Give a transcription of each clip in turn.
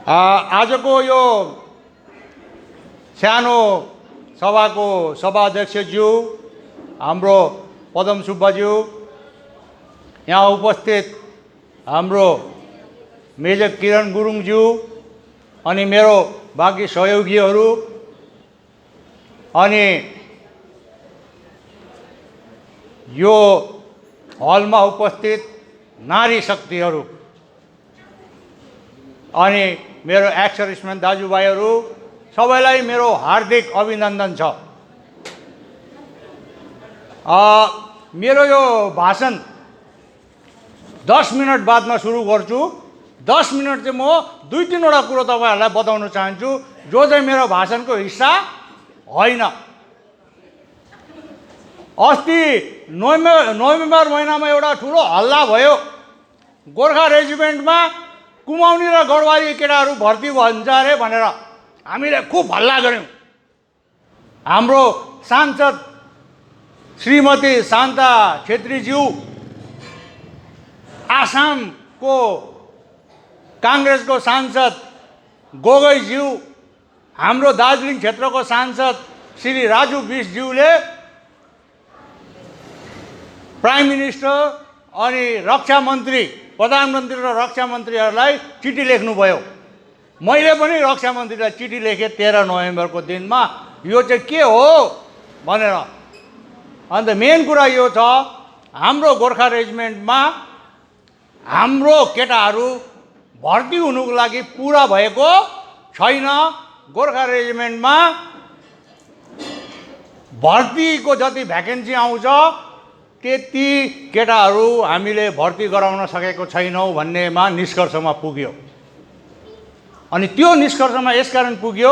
आजको यो सानो सभाको सभाध्यक्षज्यू हाम्रो पदम सुब्बाज्यू, यहाँ उपस्थित हाम्रो मेजर किरण गुरुङज्यू अनि मेरो बाँकी सहयोगीहरू अनि यो हलमा उपस्थित नारी शक्तिहरू अनि मेरो एक्स सर्भिसम्यान दाजुभाइहरू सबैलाई मेरो हार्दिक अभिनन्दन छ। मेरो यो भाषण 10 मिनट बादमा सुरु गर्छु। 10 मिनट चाहिँ म 2-3वटा कुरो तपाईहरुलाई बताउन चाहन्छु जो चाहिँ मेरो भाषणको हिस्सा होइन। अस्ति नोभेम्बर महिनामा एउटा ठुलो हल्ला भयो। गोर्खा रेजिमेन्टमा कुमाउनी र गढवाली केटाहरू भर्ती भन्छ अरे भनेर हामीले खुब हल्ला गर्यौं। हाम्रो सांसद श्रीमती शान्ता छेत्रीज्यू, आसामको कांग्रेसको सांसद गोगोईज्यू, हाम्रो दार्जिलिङ क्षेत्रको सांसद श्री राजु बिष्टज्यूले प्राइम मिनिस्टर अनि रक्षा मन्त्री, प्रधानमन्त्री र रक्षा मन्त्रीहरूलाई चिठी लेख्नुभयो। मैले पनि रक्षा मन्त्रीलाई चिठी लेखेँ 13 नोभेम्बरको दिनमा, यो चाहिँ के हो भनेर। अन्त मेन कुरा यो छ, हाम्रो गोर्खा रेजिमेन्टमा हाम्रो केटाहरू भर्ती हुनुको लागि पुरा भएको छैन। गोर्खा रेजिमेन्टमा भर्तीको जति भ्याकेन्सी आउँछ त्यति केटाहरू हामीले भर्ती गराउन सकेको छैनौँ भन्नेमा निष्कर्षमा पुग्यो। अनि त्यो निष्कर्षमा यसकारण पुग्यो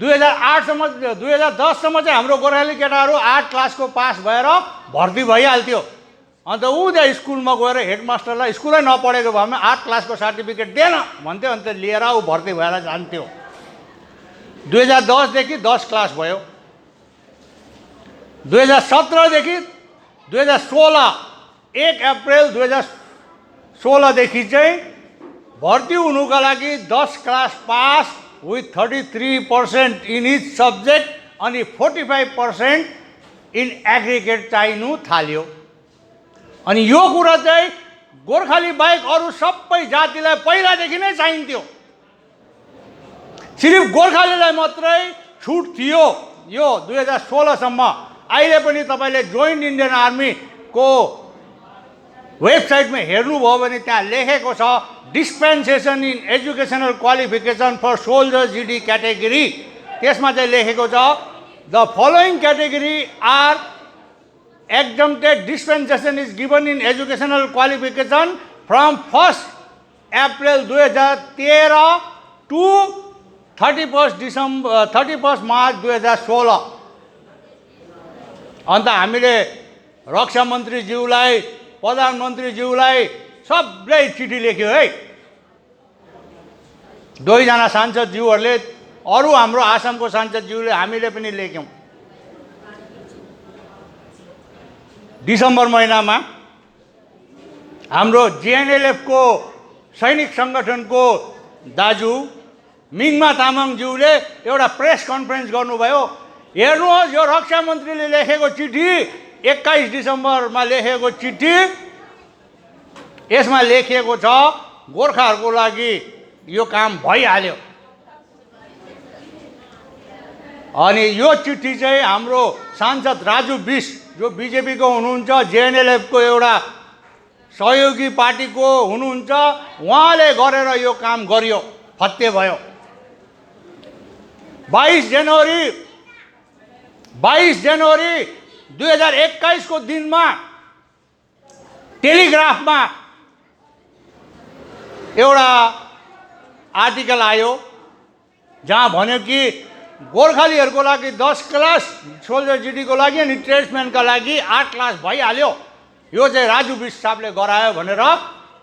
2010 सम्म चाहिँ हाम्रो गोर्खाली केटाहरू 8 क्लासको पास भएर भर्ती भइहाल्थ्यो। अन्त ऊ त्यहाँ स्कुलमा गएर हेडमास्टरलाई स्कुलै नपढेको भएमा 8 क्लासको सर्टिफिकेट दिएन भन्थ्यो। अन्त लिएर ऊ भर्ती भएर जान्थ्यो। 2010 देखि 10 क्लास भयो। 2017 देखि 2016 1 अप्रिल 2016 देखि चाहिँ भर्ती हुनुका लागि 10 class pass with 33% in each subject अनि 45% इन एग्रिगेट चाहिनु थाल्यो। अनि यो कुरा चाहिँ गोर्खाली बाहेक अरू सबै जातिलाई पहिलादेखि नै चाहिन्थ्यो। सिर्फ गोर्खालीलाई मात्रै छुट थियो यो 2016 सम्म। अहिले पनि तपाईले जोइन्ट इन्डियन आर्मी को वेबसाइटमा हेर्नुभयो भने त्यहाँ लेखेको छ dispensation in educational qualification for soldier GD category. त्यसमा चाहिँ लेखेको छ the following category are exempted dispensation is given in educational qualification from 1st April 2013 to 31st March 2016। अन्त हामीले रक्षा मन्त्रीज्यूलाई, प्रधानमन्त्रीज्यूलाई सबलाई चिठी लेख्यो है। 2 जना सांसदज्यूहरूले, अरू हाम्रो आसामको सांसदज्यूले, हामीले पनि लेख्यौं। डिसेम्बर महिनामा हाम्रो जेएनएलएफ को सैनिक संगठनको दाजु मिङमा तामाङज्यूले एउटा प्रेस कन्फरेन्स गर्नुभयो। हेर्नुहोस् यो रक्षा मन्त्रीले लेखेको चिठी, 21 डिसेम्बरमा लेखेको चिठी, यसमा लेखिएको छ गोर्खाहरूको लागि यो काम भइहाल्यो। अनि यो चिठी चाहिँ हाम्रो सांसद राजु बिष्ट जो बीजेपी को हुनुहुन्छ, जेएनएलएफ को एउटा सहयोगी पार्टी को हुनुहुन्छ, उहाँले गरेर यो काम गरियो, फत्ते भयो। 22 जनवरी 2021 को दिनमा टेलिग्राफमा एउटा आर्टिकल आयो जहाँ भन्यो कि गोर्खालीहरूको लागि 10 क्लास सोल्जर जीडी को लागि अनि ट्रेड्सम्यानका लागि 8 क्लास भइहाल्यो। यो चाहिँ राजु बिष्ट साहबले गरायो भनेर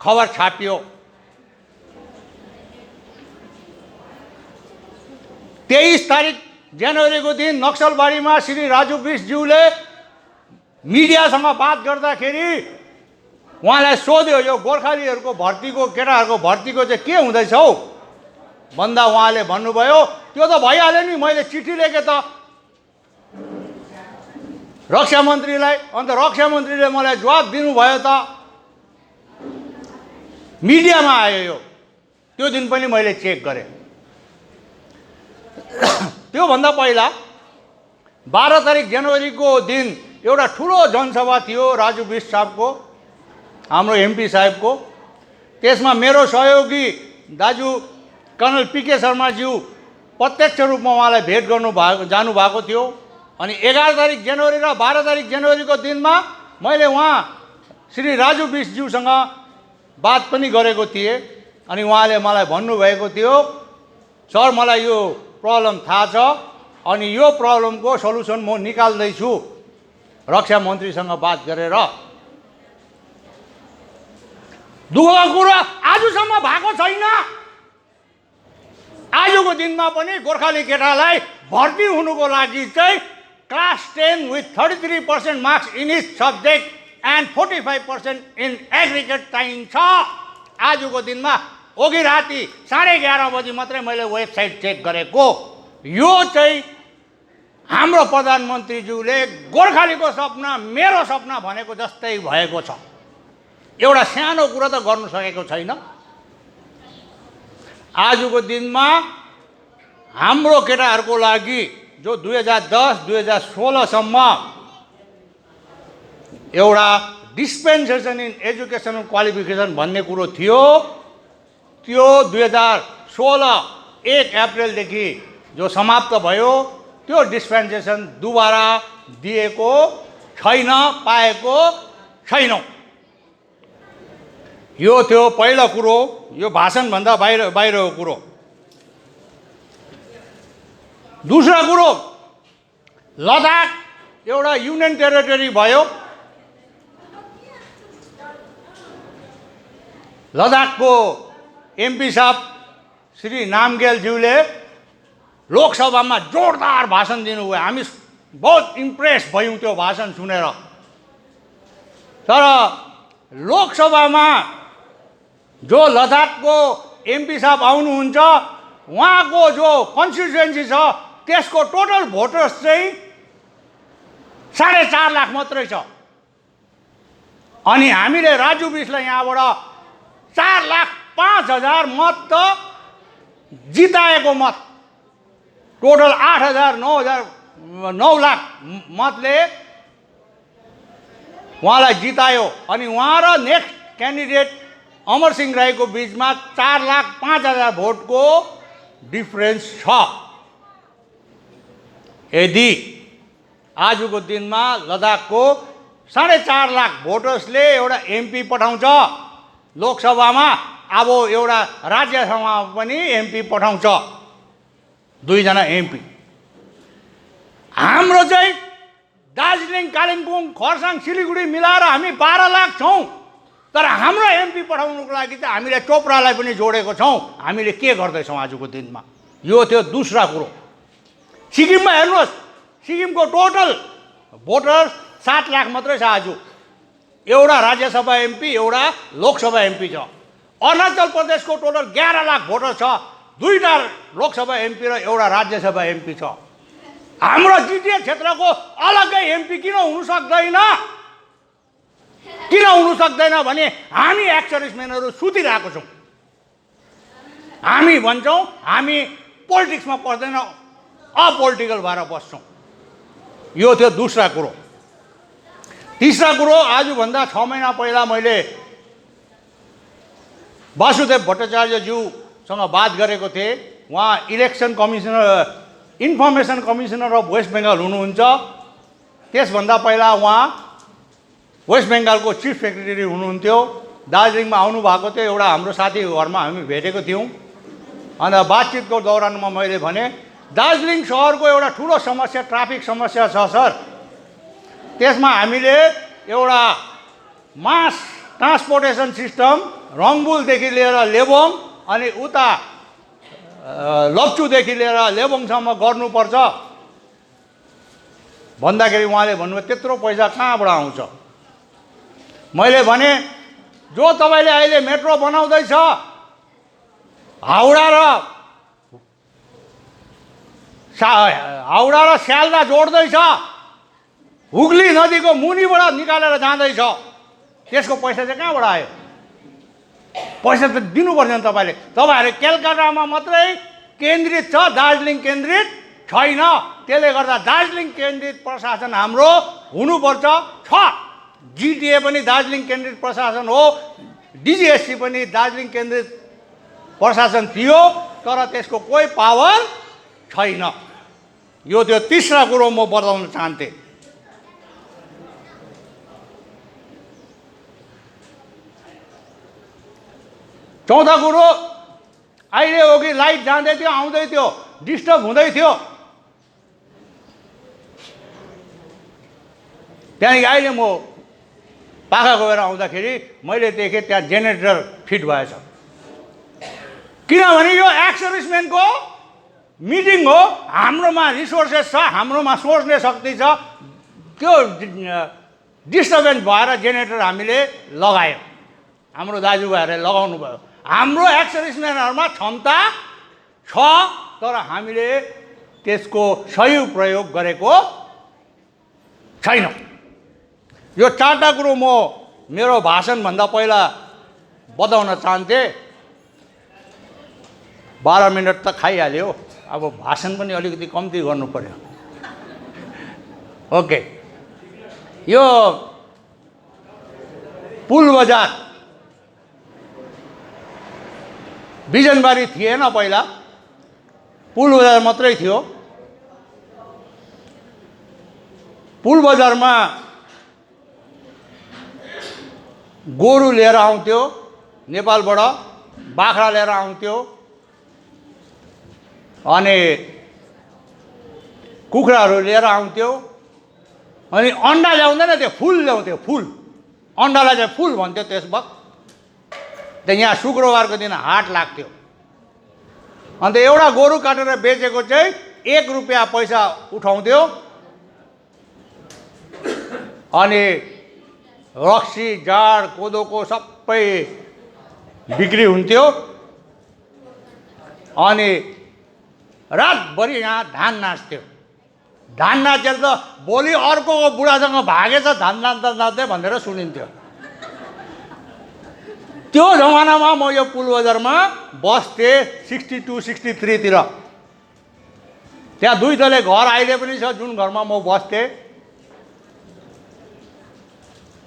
खबर छापियो। 23 तारिक जनवरीको दिन नक्सलबारीमा श्री राजु बिष्टज्यूले मिडियासँग बात गर्दाखेरि उहाँलाई सोध्यो यो गोर्खालीहरूको भर्तीको, केटाहरूको भर्तीको चाहिँ के हुँदैछ हौ भन्दा उहाँले भन्नुभयो त्यो त भइहाल्यो नि, मैले चिठी लेखेँ त रक्षा मन्त्रीलाई, अन्त रक्षा मन्त्रीले मलाई जवाब दिनुभयो त। मिडियामा आयो यो, त्यो दिन पनि मैले चेक गरेँ। त्योभन्दा पहिला 12 तारिक जनवरीको दिन एउटा ठुलो जनसभा थियो राजु बिष्ट साहबको, हाम्रो एमपी साहबको। त्यसमा मेरो सहयोगी दाजु कर्नल पीके शर्माज्यू प्रत्यक्ष रूपमा उहाँलाई भेट जानुभएको थियो। अनि 11 तारिक जनवरी र 12 तारिक जनवरीको दिनमा मैले उहाँ श्री राजु बिष्टज्यूसँग बात पनि गरेको थिएँ। अनि उहाँले मलाई भन्नुभएको थियो, सर मलाई यो प्रब्लम थाहा छ, अनि यो प्रब्लमको सल्युसन म निकाल्दैछु रक्षा मन्त्रीसँग बात गरेर। दुःखको कुरा आजसम्म भएको छैन। आजको दिनमा पनि गोर्खाली केटालाई भर्ती हुनुको लागि चाहिँ class 10 with 33% marks in each subject and 45% in aggregate चाहिन्छ। आजको दिनमा ओगी राति 11:30 बजी मात्रै मैले वेबसाइट चेक गरेको। यो चाहिँ हाम्रो प्रधानमन्त्रीज्यूले गोर्खालीको सपना मेरो सपना भनेको जस्तै भएको छ। एउटा सानो कुरा त गर्नु सकेको छैन। आजको दिनमा हाम्रो केटाहरूको लागि जो 2010-2016 सम्म एउटा डिस्पेन्सेसन इन एजुकेसनल क्वालिफिकेसन भन्ने कुरो थियो, त्यो 2016 1 अप्रिलदेखि जो समाप्त भयो, त्यो डिस्पेन्सेसन दुबारा दिएको छैन, पाएको छैनौँ। यो थियो पहिलो कुरो, यो भाषणभन्दा बाहिरको कुरो। दोस्रो कुरो, लद्दाख एउटा युनियन टेरिटरी भयो। लद्दाखको एमपी साहब श्री नामग्यालज्यूले लोकसभामा जोरदार भाषण दिनुभयो। हामी बहुत इम्प्रेस भयौँ त्यो भाषण सुनेर। तर लोकसभामा जो लद्दाखको एमपी साहब आउनुहुन्छ, उहाँको जो कन्स्टिट्युएन्सी छ त्यसको टोटल भोटर्स चाहिँ 4.5 लाख मात्रै छ। अनि हामीले राजु बिष्टलाई यहाँबाट 4,05,000 मत त जिताएको मत, टोटल 9 लाख मतले उहाँलाई जितायो। अनि उहाँ र नेक्स्ट क्यान्डिडेट अमर सिंह राईको बिचमा 4,05,000 भोटको डिफरेन्स छ। यदि आजको दिनमा लद्दाखको 4.5 लाख भोटर्सले एउटा एमपी पठाउँछ लोकसभामा, अब एउटा राज्यसभामा पनि एमपी पठाउँछ, 2 जना एमपी। हाम्रो चाहिँ दार्जिलिङ, कालिम्पोङ, खरसाङ, सिलिगुडी मिलाएर हामी 12 लाख छौँ। तर हाम्रो एमपी पठाउनुको लागि चाहिँ हामीले चोपडालाई पनि जोडेको छौँ। हामीले के गर्दैछौँ आजको दिनमा? यो थियो दोस्रो कुरो। सिक्किममा हेर्नुहोस्, सिक्किमको टोटल भोटर्स 7 लाख मात्रै छ आज। एउटा राज्यसभा एमपी, एउटा लोकसभा एमपी छ। अरुणाचल प्रदेशको टोटल 11 लाख भोटर छ, 2टा लोकसभा एमपी र एउटा राज्यसभा एमपी छ। हाम्रो जिटिए क्षेत्रको अलग्गै एमपी किन हुनु सक्दैन? किन हुनु सक्दैन भने हामी एक्स-सर्भिसमेनहरू सुतिरहेको छौँ। हामी भन्छौँ हामी पोलिटिक्समा पर्दैन, अपोलिटिकल भएर बस्छौँ। यो थियो दोस्रो कुरो। तीसरा कुरो, आजभन्दा 6 महिना पहिला मैले वासुदेव भट्टाचार्यज्यूसँग बात गरेको थिएँ। उहाँ election commissioner, information commissioner of West Bengal हुनुहुन्छ। त्यसभन्दा पहिला उहाँ वेस्ट बेङ्गलको चिफ सेक्रेटरी हुनुहुन्थ्यो। दार्जिलिङमा आउनुभएको थियो, एउटा हाम्रो साथी घरमा हामी भेटेको थियौँ। अन्त बातचितको दौरानमा मैले भने दार्जिलिङ सहरको एउटा ठुलो समस्या ट्राफिक समस्या छ सर। त्यसमा हामीले एउटा मास ट्रान्सपोर्टेसन सिस्टम रङबुलदेखि लिएर लेबोङ अनि उता लप्चूदेखि लिएर लेबोङसम्म गर्नुपर्छ भन्दाखेरि उहाँले भन्नुभयो त्यत्रो पैसा कहाँबाट आउँछ? मैले भने जो तपाईँले अहिले मेट्रो बनाउँदैछ, हाउडा र हाउडा र स्याल्दा जोड्दैछ, हुगली नदीको मुनिबाट निकालेर जाँदैछ। त्यसको पैसा चाहिँ कहाँबाट आयो? पैसा त दिनुपर्छ नि तपाईँले। तपाईँहरू कलकत्तामा मात्रै केन्द्रित छ, दार्जिलिङ केन्द्रित छैन। त्यसले गर्दा दार्जिलिङ केन्द्रित प्रशासन हाम्रो हुनुपर्छ। छ, जिटिए पनि दार्जिलिङ केन्द्रित प्रशासन हो, डिजिएससी पनि दार्जिलिङ केन्द्रित प्रशासन थियो, तर त्यसको कोही पावर छैन। यो त्यो तीसरा कुरो म बताउन चाहन्थेँ। चौथा कुरो, अहिले हो कि लाइट जाँदै थियो आउँदै थियो, डिस्टर्ब हुँदै थियो। त्यहाँदेखि अहिले म पाखा गएर आउँदाखेरि मैले देखेँ त्यहाँ जेनेरेटर फिट भएछ। किनभने यो एक्स सर्भिसम्यानको मिटिङ हो, हाम्रोमा रिसोर्सेस छ, हाम्रोमा सोच्ने शक्ति छ। त्यो डिस्टर्बेन्स भएर जेनेरेटर हामीले लगायौँ, हाम्रो दाजुभाइहरूले लगाउनु भयो। हाम्रो एक्स सर्भिसम्यानहरूमा क्षमता छ, तर हामीले त्यसको सही प्रयोग गरेको छैनौँ। यो चारवटा कुरो म मेरो भाषणभन्दा पहिला बताउन चाहन्थेँ। 12 मिनट त खाइहाल्यो, अब भाषण पनि अलिकति कम्ती गर्नु पर्यो। ओके, यो पुल बजार बिजनबारी थिएन, पहिला पुल बजार मात्रै थियो। पुल बजारमा गोरु लिएर आउँथ्यो नेपालबाट, बाख्रा लिएर आउँथ्यो, अनि कुखुराहरू लिएर आउँथ्यो, अनि अन्डा ल्याउँदैन थियो, फुल ल्याउँथ्यो। फुल, अन्डालाई चाहिँ फुल भन्थ्यो त्यस वक्त। त्यहाँ यहाँ शुक्रबारको दिन हाट लाग्थ्यो। अन्त एउटा गोरु काटेर बेचेको चाहिँ 1 रुपियाँ पैसा उठाउँथ्यो। अनि रक्सी, जाड, कोदोको सबै बिक्री हुन्थ्यो। अनि रातभरि यहाँ धान नाच्थ्यो। धान नाचेर त भोलि अर्को बुढासँग भागेछ धान नाच्दा नाच्दै भनेर सुनिन्थ्यो। त्यो जमानामा म यो पुल बजारमा बस्थेँ 62-63 तिर। त्यहाँ 2 तले घर अहिले पनि छ, जुन घरमा म बस्थेँ।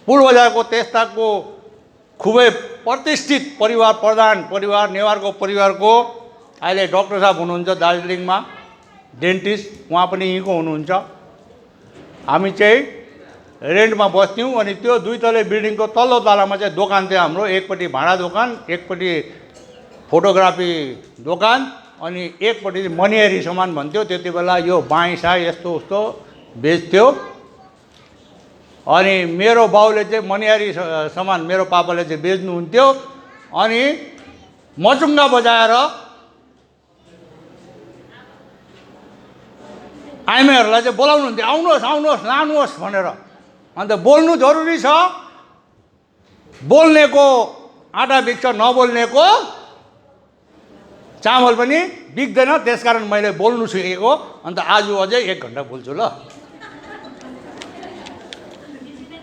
पुल बजारको त्यस्ताको खुबै प्रतिष्ठित परिवार, प्रधान परिवार, नेवारको परिवारको अहिले डाक्टर साहब हुनुहुन्छ दार्जिलिङमा, डेन्टिस्ट, उहाँ पनि यहीँको हुनुहुन्छ। हामी चाहिँ रेन्टमा बस्थ्यौँ। अनि त्यो 2 तले बिल्डिङको तल्लो तलामा चाहिँ दोकान थियो हाम्रो। एकपट्टि भाँडा दोकान, एकपट्टि फोटोग्राफी दोकान, अनि एकपट्टि मनिहारी सामान भन्थ्यो। त्यति बेला यो बाइसा यस्तो उस्तो बेच्थ्यो। अनि मेरो बाउले चाहिँ मनिहारी सामान मेरो पापाले चाहिँ बेच्नुहुन्थ्यो। अनि मचुङ्गा बजाएर आइमाईहरूलाई चाहिँ बोलाउनुहुन्थ्यो, आउनुहोस् आउनुहोस् लानुहोस् भनेर। अन्त बोल्नु जरुरी छ, बोल्नेको आँटा बिग्छ, नबोल्नेको चामल पनि बिग्दैन। त्यसकारण मैले बोल्नु सिकेको। अन्त आज अझै 1 घन्टा बोल्छु ल।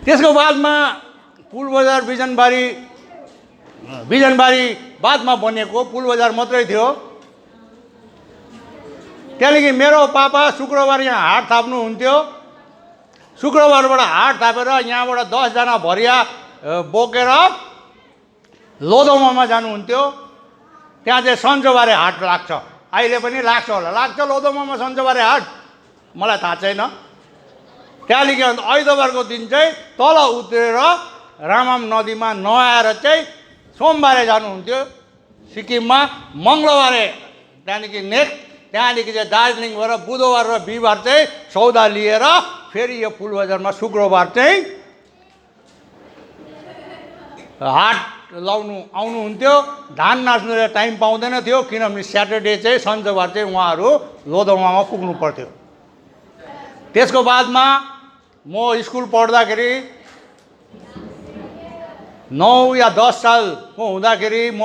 त्यसको बादमा पुल बजार बिजनबारी बादमा बनेको पुल बजार मात्रै थियो। त्यहाँदेखि मेरो पापा शुक्रबार यहाँ हाट थाप्नुहुन्थ्यो। शुक्रबारबाट हाट थापेर यहाँबाट 10 जना भरिया बोकेर लोधोमामा जानुहुन्थ्यो। त्यहाँ चाहिँ सन्चबारे हाट लाग्छ, अहिले पनि लाग्छ होला, लाग्छ लोधोमामा सन्चबारे हाट, मलाई थाहा छैन। त्यहाँदेखि अन्त आइतबारको दिन चाहिँ तल उत्रेर रामाम नदीमा नुहाएर चाहिँ सोमबारे जानुहुन्थ्यो सिक्किममा, मङ्गलबारे त्यहाँदेखि त्यहाँदेखि चाहिँ दार्जिलिङ भएर बुधबार र बिहिबार चाहिँ सौदा लिएर फेरि यो पुल बजारमा शुक्रबार चाहिँ हाट लाउनु आउनुहुन्थ्यो। धान नाच्नुले टाइम पाउँदैन थियो, किनभने स्याटरडे चाहिँ सन्चबार चाहिँ उहाँहरू लोधोमामा पुग्नु पर्थ्यो। त्यसको बादमा म स्कुल पढ्दाखेरि 9 या 10 सालको हुँदाखेरि म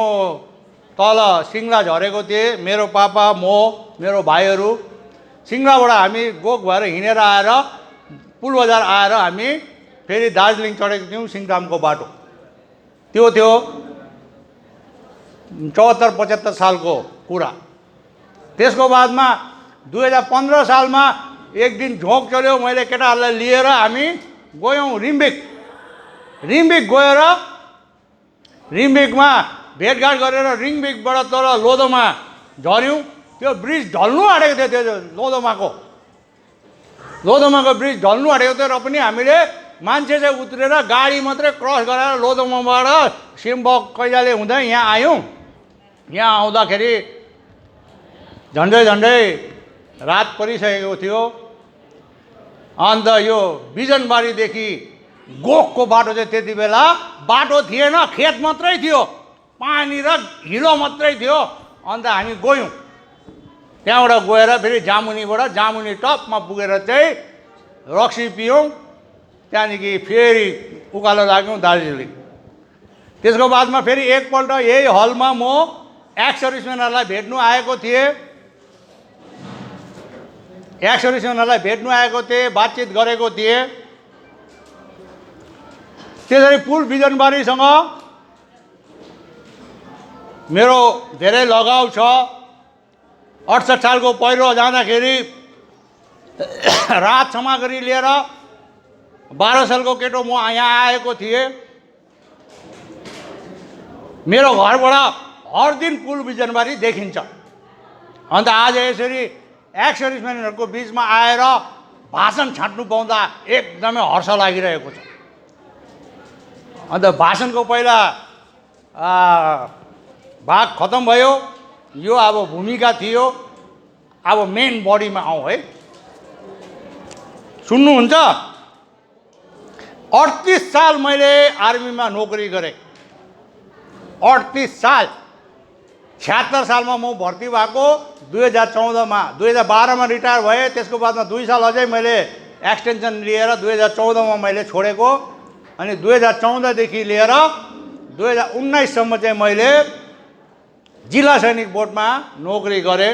तल सिङ्ला झरेको थिएँ। मेरो पापा, म, मेरो भाइहरू सिङ्गलाबाट हामी गोक भएर हिँडेर आएर पुल बजार आएर हामी फेरि दार्जिलिङ चढेको थियौँ सिङतामको बाटो। त्यो थियो 74-75 सालको कुरा। त्यसको बादमा 2015 सालमा एक दिन झोक चल्यो, मैले केटाहरूलाई लिएर हामी गयौँ रिम्बिक गएर रिम्बिकमा भेटघाट गरेर रिम्बिकबाट तल लोधोमा झऱ्यौँ। त्यो ब्रिज ढल्नु आँटेको थियो, त्यो लोधोमाको ब्रिज ढल्नु आँटेको थियो र पनि हामीले मान्छे चाहिँ उत्रेर गाडी मात्रै क्रस गराएर लोधोमाबाट सिम्बक कैलाले हुँदै यहाँ आयौँ। यहाँ आउँदाखेरि झन्डै रात परिसकेको थियो। अन्त यो बिजनबारीदेखि गोकको बाटो चाहिँ त्यति बेला बाटो थिएन, खेत मात्रै थियो, पानी र हिलो मात्रै थियो। अन्त हामी गयौँ, त्यहाँबाट गएर फेरि जामुनी टपमा पुगेर चाहिँ रक्सी पियौँ। त्यहाँदेखि फेरि उकालो लाग्यौँ दार्जिलिङ। त्यसको बादमा फेरि एकपल्ट यही हलमा म एक्स सर्भिसम्यानहरूलाई भेट्नु आएको थिएँ, बातचित गरेको थिएँ। त्यसरी पुल बिजनबारीसँग मेरो धेरै लगाव छ। 68 सालको पहिरो जाँदाखेरि राहत सामग्री लिएर 12 सालको केटो म यहाँ आएको थिएँ। मेरो घरबाट हर दिन पुल बिजनबारी देखिन्छ। अन्त आज यसरी एक्स सर्भिसम्यानहरूको बिचमा आएर भाषण छाट्नु पाउँदा एकदमै हर्ष लागिरहेको छ। अन्त भाषणको पहिला भाग खतम भयो, यो अब भूमिका थियो। अब मेन बडीमा आउँ है, सुन्नुहुन्छ? 38 साल मैले आर्मीमा नोकरी गरेँ। 38 साल। 76 सालमा म भर्ती भएको, 2014मा 2012मा रिटायर भएँ। त्यसको बादमा 2 साल अझै मैले एक्सटेन्सन लिएर 2014मा मैले छोडेको। अनि 2014देखि लिएर 2019सम्म चाहिँ मैले जिल्ला सैनिक बोर्डमा नोकरी गरेँ।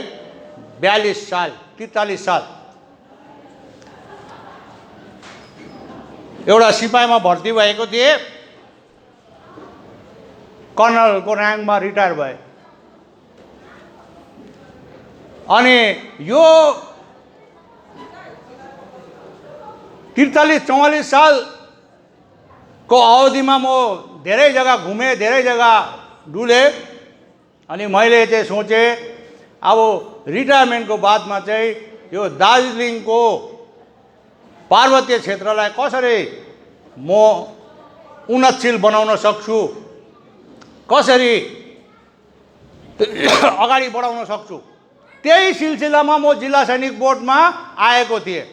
43 साल। एउटा सिपाहीमा भर्ती भएको थिएँ, कर्नलको र्याङ्कमा रिटायर भए। अनि यो 43-44 सालको अवधिमा म धेरै जग्गा घुमेँ, धेरै जग्गा डुलेँ। अनि मैले चाहिँ सोचेँ अब रिटायरमेन्टको बादमा चाहिँ यो दार्जिलिङको पार्वतीय क्षेत्रलाई कसरी म उन्नतशील बनाउन सक्छु, कसरी अगाडि बढाउन सक्छु, त्यही सिलसिलामा म जिल्ला सैनिक बोर्डमा आएको थिएँ।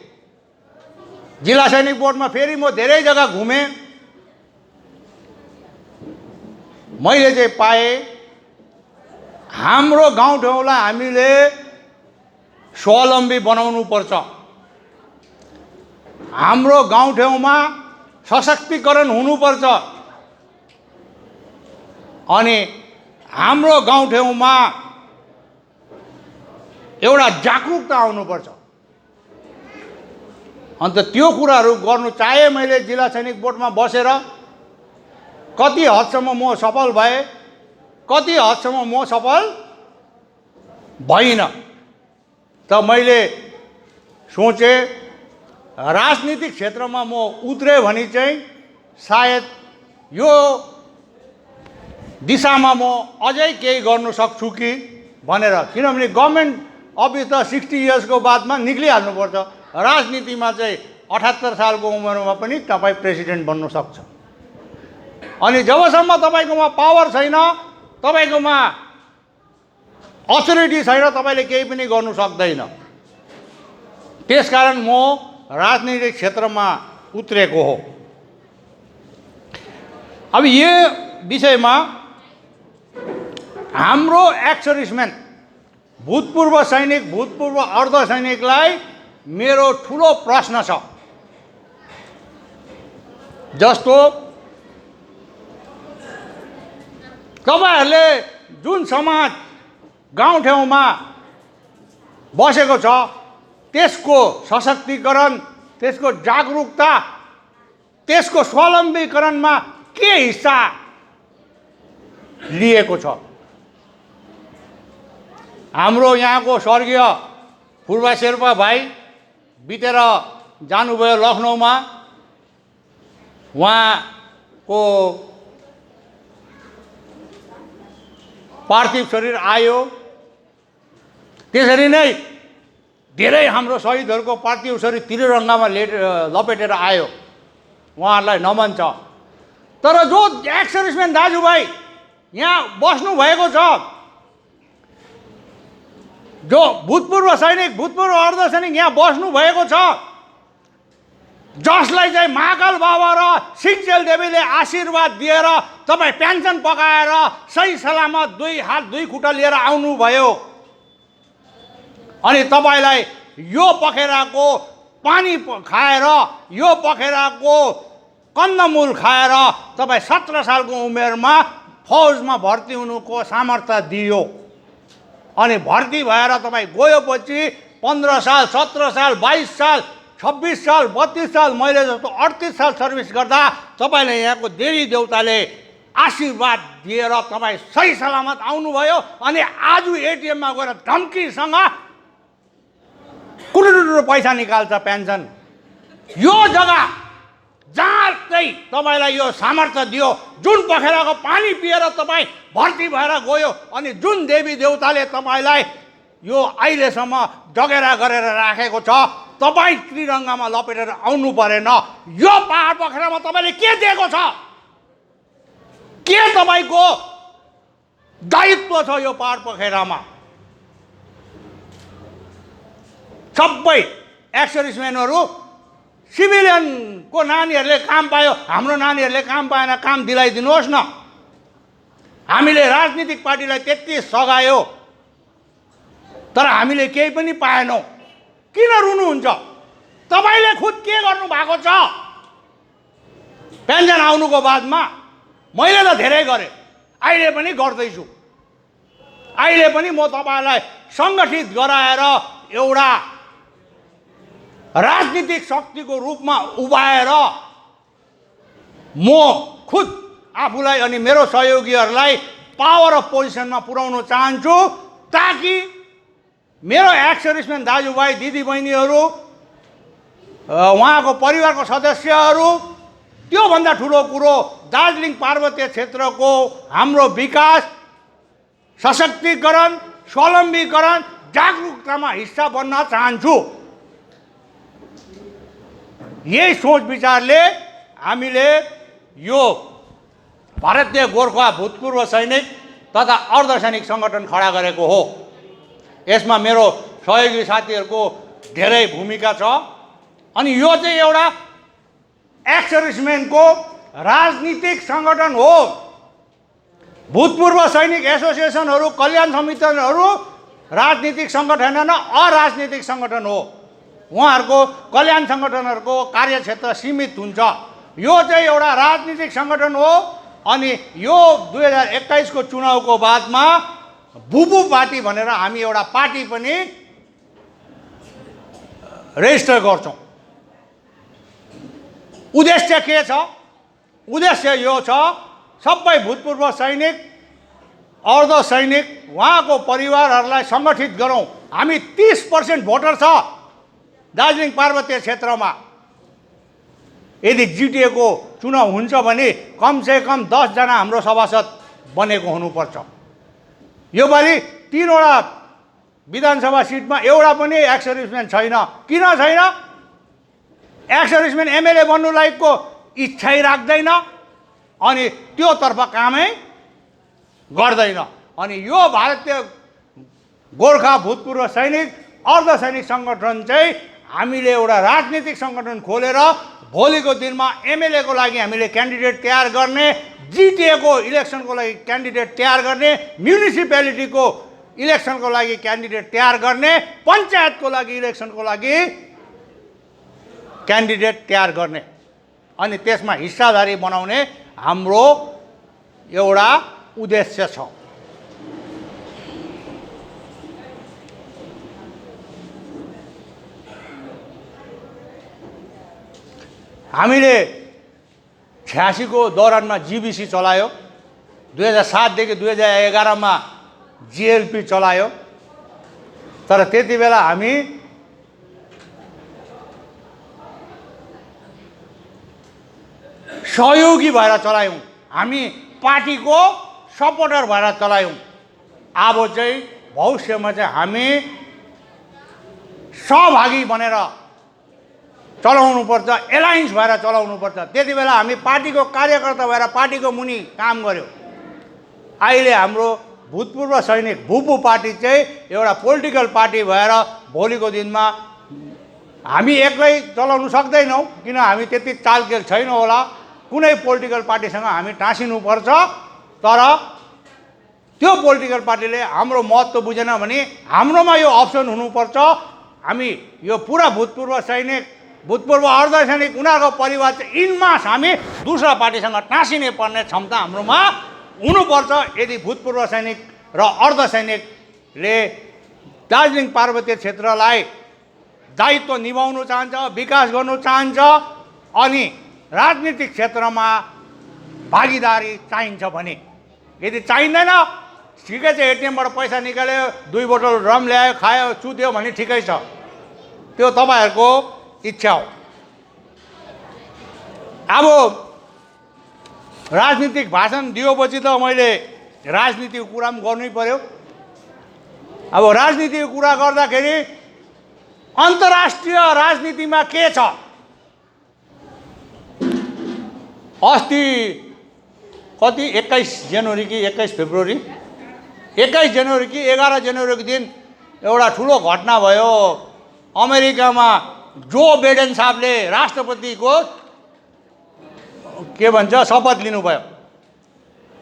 जिल्ला सैनिक बोर्डमा फेरि म धेरै जग्गा घुमेँ। मैले चाहिँ पाएँ हाम्रो गाउँठाउँलाई हामीले स्वावलम्बी बनाउनु पर्छ। हाम्रो गाउँठाउँमा सशक्तिकरण हुनुपर्छ। अनि हाम्रो गाउँठाउँमा एउटा जागरुकता आउनुपर्छ। अन्त त्यो कुराहरू गर्नु चाहे मैले जिल्ला सैनिक बोर्डमा बसेर कति हदसम्म म सफल भएँ, कति हदसम्म म सफल भइनँ। त मैले सोचेँ राजनीतिक क्षेत्रमा म उत्रेँ भने चाहिँ सायद यो दिशामा म अझै केही गर्नु सक्छु कि भनेर। किनभने गभर्मेन्ट अफिस त 60 इयर्सको बादमा निक्लिहाल्नुपर्छ। राजनीतिमा चाहिँ 78 सालको उमेरमा पनि तपाईँ प्रेसिडेन्ट बन्नु सक्छ। अनि जबसम्म तपाईँकोमा पावर छैन, तपाईँकोमा अथोरिटी छैन, तपाईँले केही पनि गर्नु सक्दैन। त्यसकारण म राजनीतिक क्षेत्रमा उत्रेको हो। अब यो विषयमा हाम्रो एक्स सर्भिसम्यान, भूतपूर्व सैनिक, भूतपूर्व अर्धसैनिकलाई मेरो ठुलो प्रश्न छ। जस्तो तपाईहरूले जुन समाज गाउँठाउँमा बसेको छ, त्यसको सशक्तिकरण, त्यसको जागरुकता, त्यसको स्वावलम्बीकरणमा के हिस्सा लिएको छ? हाम्रो यहाँको स्वर्गीय फुर्बा शेर्पा भाइ बितेर जानुभयो लखनऊमा। उहाँको पार्थिव शरीर आयो। त्यसरी नै धेरै हाम्रो शहीदहरूको पार्थिव शरीर त्रिरङ्गामा लपेटेर आयो। उहाँहरूलाई नमन छ। तर जो एक्स सर्भिसम्यान दाजुभाइ यहाँ बस्नु भएको छ, जो भूतपूर्व सैनिक, भूतपूर्व अर्धसैनिक यहाँ बस्नु भएको छ, जसलाई चाहिँ महाकाल बाबा र सिक्जेल देवीले आशीर्वाद दिएर तपाईँ पेन्सन पकाएर सही सलामत 2 हात 2 खुट्टा लिएर आउनुभयो, अनि तपाईँलाई यो पखेराको पानी खाएर, यो पखेराको कन्दमूल खाएर तपाईँ 17 सालको उमेरमा फौजमा भर्ती हुनुको सामर्थ्य दियो। अनि भर्ती भएर तपाईँ गएपछि 15 साल, 17 साल, 22 साल, 26 साल, 32 साल, मैले जस्तो 38 साल सर्भिस गर्दा तपाईँले यहाँको देवी देवताले आशीर्वाद दिएर तपाईँ सही सलामत आउनुभयो। अनि आज एटिएममा गएर धम्कीसँग कुटुटुटु पैसा निकाल्छ पेन्सन। यो जग्गा जहाँ चाहिँ तपाईँलाई यो सामर्थ्य दियो, जुन पखेराको पानी पिएर तपाईँ भर्ती भएर गयो, अनि जुन देवी देवताले तपाईँलाई यो अहिलेसम्म जगेरा गरेर राखेको छ, तपाईँ त्रिरङ्गामा लपेटेर आउनु परेन। यो पहाड पखेरामा तपाईँले के दिएको छ? के तपाईँको दायित्व छ यो पहाड पखेरामा? सबै एक्स सर्भिसम्यानहरू, सिभिलियनको नानीहरूले काम पायो, हाम्रो नानीहरूले काम पाएन, काम दिलाइदिनुहोस् न। हामीले राजनीतिक पार्टीलाई त्यति सघायो, तर हामीले केही पनि पाएनौँ। किन रुनुहुन्छ? तपाईँले खुद के गर्नु भएको छ? पेन्सन आउनुको बादमा मैले त धेरै गरेँ, अहिले पनि गर्दैछु। अहिले पनि म तपाईँलाई सङ्गठित गराएर एउटा राजनीतिक शक्तिको रूपमा उभाएर म खुद आफूलाई अनि मेरो सहयोगीहरूलाई पावर अफ पोजिसनमा पुर्याउन चाहन्छु, ताकि मेरो एक्स सर्भिसम्यान दाजुभाइ दिदीबहिनीहरू, उहाँको परिवारको सदस्यहरू, त्योभन्दा ठुलो कुरो दार्जिलिङ पार्वतीय क्षेत्रको हाम्रो विकास, सशक्तिकरण, स्वावलम्बीकरण, जागरुकतामा हिस्सा बन्न चाहन्छु। यही सोच विचारले हामीले यो भारतीय गोर्खा भूतपूर्व सैनिक तथा अर्धसैनिक सङ्गठन खडा गरेको हो। यसमा मेरो सहयोगी साथीहरूको धेरै भूमिका छ। अनि यो चाहिँ एउटा एक्स सर्भिसम्यानको राजनीतिक सङ्गठन हो। भूतपूर्व सैनिक एसोसिएसनहरू, कल्याण समितिहरू राजनीतिक सङ्गठन होइन, अराजनीतिक सङ्गठन हो। उहाँहरूको कल्याण सङ्गठनहरूको कार्यक्षेत्र सीमित हुन्छ। यो चाहिँ एउटा राजनीतिक सङ्गठन हो। अनि यो 2021 को चुनावको बादमा बुबु पार्टी भनेर हामी एउटा पार्टी पनि रेजिस्टर गर्छौँ। उद्देश्य के छ? उद्देश्य यो छ, सबै भूतपूर्व सैनिक, अर्धसैनिक, उहाँको परिवारहरूलाई सङ्गठित गरौँ। हामी 30% भोटर छ दार्जिलिङ पार्वतीय क्षेत्रमा। यदि जिटिए को चुनाव हुन्छ भने कमसेकम 10 जना हाम्रो सभासद बनेको हुनुपर्छ। योपालि 3 वटा विधानसभा सिटमा एउटा पनि एक्स सर्भिसम्यान छैन। किन छैन? एक्स सर्भिसम्यान एमएलए बन्नु लायकको इच्छै राख्दैन, अनि त्योतर्फ कामै गर्दैन। अनि यो भारतीय गोर्खा भूतपूर्व सैनिक अर्धसैनिक सङ्गठन चाहिँ हामीले एउटा राजनीतिक सङ्गठन खोलेर भोलिको दिनमा एमएलए को लागि हामीले क्यान्डिडेट तयार गर्ने, जिटिए को इलेक्सनको लागि क्यान्डिडेट तयार गर्ने, म्युनिसिप्यालिटीको इलेक्सनको लागि क्यान्डिडेट तयार गर्ने, पञ्चायतको लागि इलेक्सनको लागि क्यान्डिडेट तयार गर्ने, अनि त्यसमा हिस्सादारी बनाउने हाम्रो एउटा उद्देश्य छ। हामीले 86 को दौरानमा जीबीसी चलायो, 2007 देखि 2011 मा जीएलपी चलायो। तर त्यति बेला हामी सहयोगी भएर चलायौँ, हामी पार्टीको सपोर्टर भएर चलायौँ। अब चाहिँ भविष्यमा चाहिँ हामी सहभागी बनेर चलाउनुपर्छ, एलायन्स भएर चलाउनुपर्छ। त्यति बेला हामी पार्टीको कार्यकर्ता भएर पार्टीको मुनि काम गर्यो। अहिले हाम्रो भूतपूर्व सैनिक भूपू पार्टी चाहिँ एउटा पोलिटिकल पार्टी भएर भोलिको दिनमा हामी एक्लै चलाउन सक्दैनौँ, किन हामी त्यति चालखेल छैन होला। कुनै पोलिटिकल पार्टीसँग हामी टाँसिनुपर्छ, तर त्यो पोलिटिकल पार्टीले हाम्रो महत्त्व बुझेन भने हाम्रोमा यो अप्सन हुनुपर्छ। हामी यो पुरा भूतपूर्व सैनिक, भूतपूर्व अर्धसैनिक, उनीहरूको परिवार चाहिँ इनमास हामी दूसरा पार्टीसँग टाँसिने पर्ने क्षमता हाम्रोमा हुनुपर्छ। यदि भूतपूर्व सैनिक र अर्धसैनिकले दार्जिलिङ पार्वतीय क्षेत्रलाई दायित्व निभाउन चाहन्छ, विकास गर्न चाहन्छ अनि राजनीतिक क्षेत्रमा भागीदारी चाहिन्छ भने, यदि चाहिँदैन ठिकै छ, एटिएमबाट पैसा निकाल्यो, 2 बोतल रम ल्यायो, खायो, चुत्यो भने ठिकै छ, त्यो तपाईँहरूको इच्छा हो। अब राजनीतिक भाषण दिएपछि त मैले राजनीतिको कुरा पनि गर्नै पर्यो। अब राजनीतिको कुरा गर्दाखेरि अन्तर्राष्ट्रिय राजनीतिमा के छ? अस्ति कति 21 जनवरी कि 21 फेब्रुअरी, 21 जनवरी कि 11 जनवरीको दिन एउटा ठुलो घटना भयो। अमेरिकामा जो बिडेन साहबले राष्ट्रपतिको के भन्छ शपथ लिनुभयो।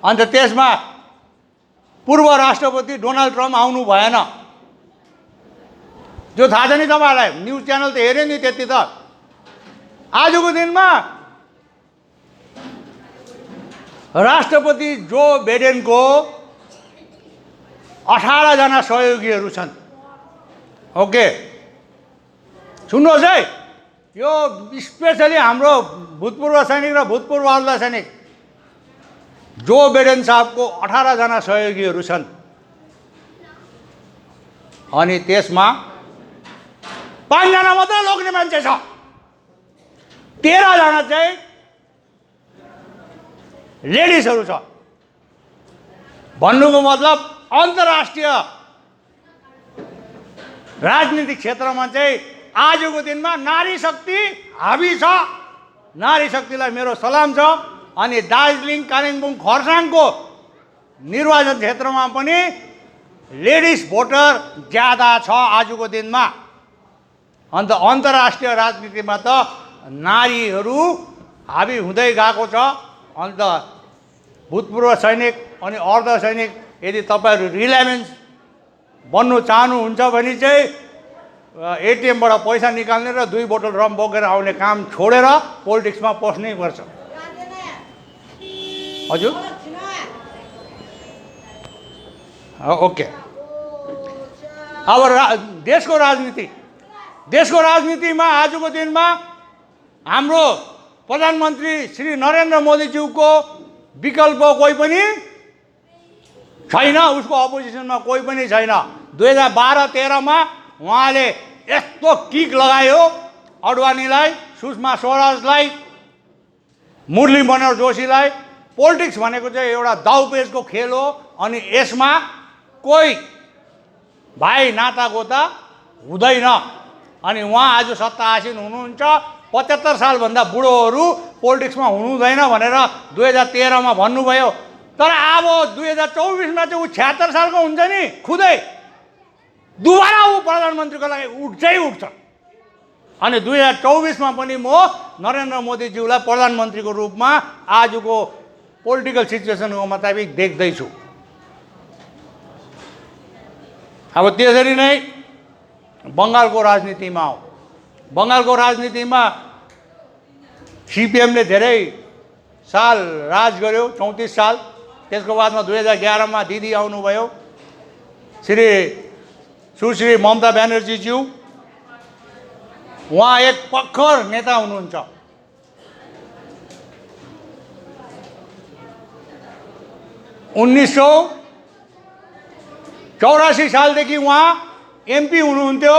अन्त त्यसमा पूर्व राष्ट्रपति डोनाल्ड ट्रम्प आउनु भएन। जो थाहा छ नि तपाईँहरूलाई, न्युज च्यानल त हेऱ्यो नि त्यति त। आजको दिनमा राष्ट्रपति जो बिडेनको 18 जना सहयोगीहरू छन्। ओके, सुन्नुहोस् है, यो स्पेसली हाम्रो भूतपूर्व सैनिक र भूतपूर्व अर्धसैनिक जो बिडेन साहबको 18 जना सहयोगीहरू छन्। अनि त्यसमा 5 जना मात्रै लोग्ने मान्छे छ, 13 जना चाहिँ लेडिजहरू छ। भन्नुको मतलब अन्तर्राष्ट्रिय राजनीतिक क्षेत्रमा चाहिँ आजको दिनमा नारी शक्ति हाबी छ। नारी शक्तिलाई मेरो सलाम छ। अनि दार्जिलिङ, कालिम्पोङ, खरसाङको निर्वाचन क्षेत्रमा पनि लेडिज भोटर ज्यादा छ आजको दिनमा। अन्त अन्तर्राष्ट्रिय राजनीतिमा त नारीहरू हाबी हुँदै गएको छ। अन्त भूतपूर्व सैनिक अनि अर्धसैनिक यदि तपाईँहरू रिलायन्स बन्नु चाहनुहुन्छ भने चाहिँ एटिएमबाट पैसा निकाल्ने र 2 बोतल रम बोकेर आउने काम छोडेर पोलिटिक्समा पस्नै पर्छ। हजुर, ओके। अब देशको राजनीतिमा आजको दिनमा हाम्रो प्रधानमन्त्री श्री नरेन्द्र मोदीज्यूको विकल्प कोही पनि छैन, उसको अपोजिसनमा कोही पनि छैन। 2012-13 मा उहाँले यस्तो किक लगायो अडवाणीलाई, सुषमा स्वराजलाई, मुरली मनोहर जोशीलाई। पोलिटिक्स भनेको चाहिँ एउटा दाउपेचको खेल हो अनि यसमा कोही भाइ नातागोता हुँदैन। अनि उहाँ आज सत्ता आसीन हुनुहुन्छ। 75 सालभन्दा बुढोहरू पोलिटिक्समा हुनुहुँदैन भनेर 2013 मा भन्नुभयो। तर अब 2024 मा चाहिँ ऊ 76 सालको हुन्छ नि, खुदै दुबारा ऊ प्रधानमन्त्रीको लागि उठ्छै उठ्छ। अनि 2024 मा पनि म नरेन्द्र मोदीज्यूलाई प्रधानमन्त्रीको रूपमा आजको पोलिटिकल सिचुएसनको मुताबिक देख्दैछु। अब त्यसरी नै बङ्गालको राजनीतिमा हो। बङ्गालको राजनीतिमा सिपिएमले धेरै साल राज गर्यो, 34 साल। त्यसको बादमा 2011 मा दिदी आउनुभयो, सुश्री ममता ब्यानर्जीज्यू। उहाँ एक पक्कर नेता हुनुहुन्छ। 1984 सालदेखि उहाँ एमपी हुनुहुन्थ्यो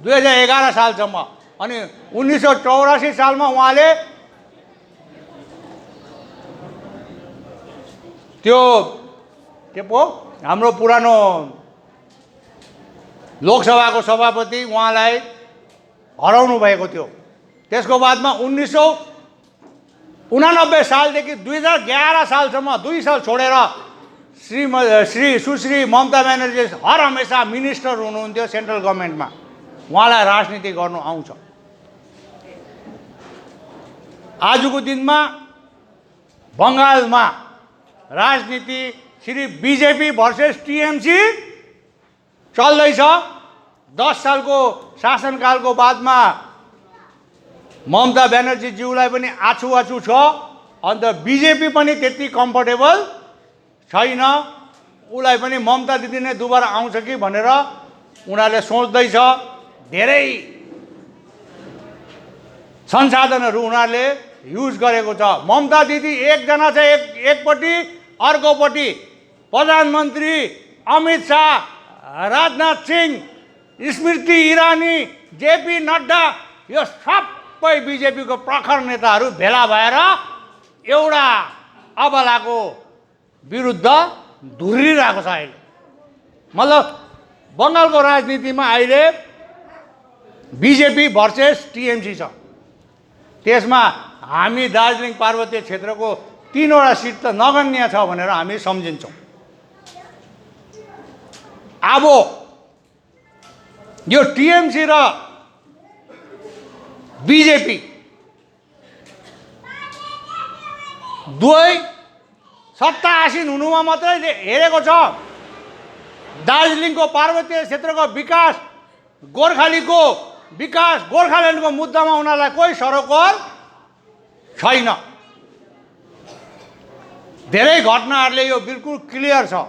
2011 सालसम्म। अनि 1984 सालमा उहाँले त्यो के पो हाम्रो पुरानो लोकसभाको सभापति उहाँलाई हराउनु भएको थियो। त्यसको बादमा 1989 सालदेखि 2011 सालसम्म 2 साल छोडेर सुश्री ममता ब्यानर्जी हर हमेसा मिनिस्टर हुनुहुन्थ्यो सेन्ट्रल गभर्मेन्टमा। उहाँलाई राजनीति गर्नु आउँछ। आजको दिनमा बङ्गालमा राजनीति सिर्फ बिजेपी भर्सेस टिएमसी चल्दैछ। 10 सालको शासनकालको बादमा ममता ब्यानर्जीज्यूलाई पनि आछु छ। अन्त बिजेपी पनि त्यति कम्फर्टेबल छैन। उसलाई पनि ममता दिदी नै दुबारा आउँछ कि भनेर उनीहरूले सोच्दैछ। धेरै संसाधनहरू उनीहरूले युज गरेको छ। ममता दिदी एकजना चाहिँ एकपट्टि, अर्कोपट्टि प्रधानमन्त्री अमित शाह, राजनाथ सिंह, स्मृति इरानी, जेपी नड्डा, यो सबै बिजेपीको प्रखर नेताहरू भेला भएर एउटा अबलाको विरुद्ध धुरिरहेको छ। अहिले मतलब बङ्गालको राजनीतिमा अहिले बिजेपी भर्सेस टिएमसी छ। त्यसमा हामी दार्जिलिङ पार्वतीय क्षेत्रको 3वटा सिट त नगण्य छ भनेर हामी सम्झिन्छौँ। अब यो टिएमसी र बिजेपी दुवै सत्ता आसीन हुनुमा मात्रै हेरेको छ। दार्जिलिङको पार्वतीय क्षेत्रको विकास, गोर्खालीको विकास, गोर्खाल्यान्डको मुद्दामा उनीहरूलाई कोही सरोकार छैन। धेरै घटनाहरूले यो बिल्कुल क्लियर छ।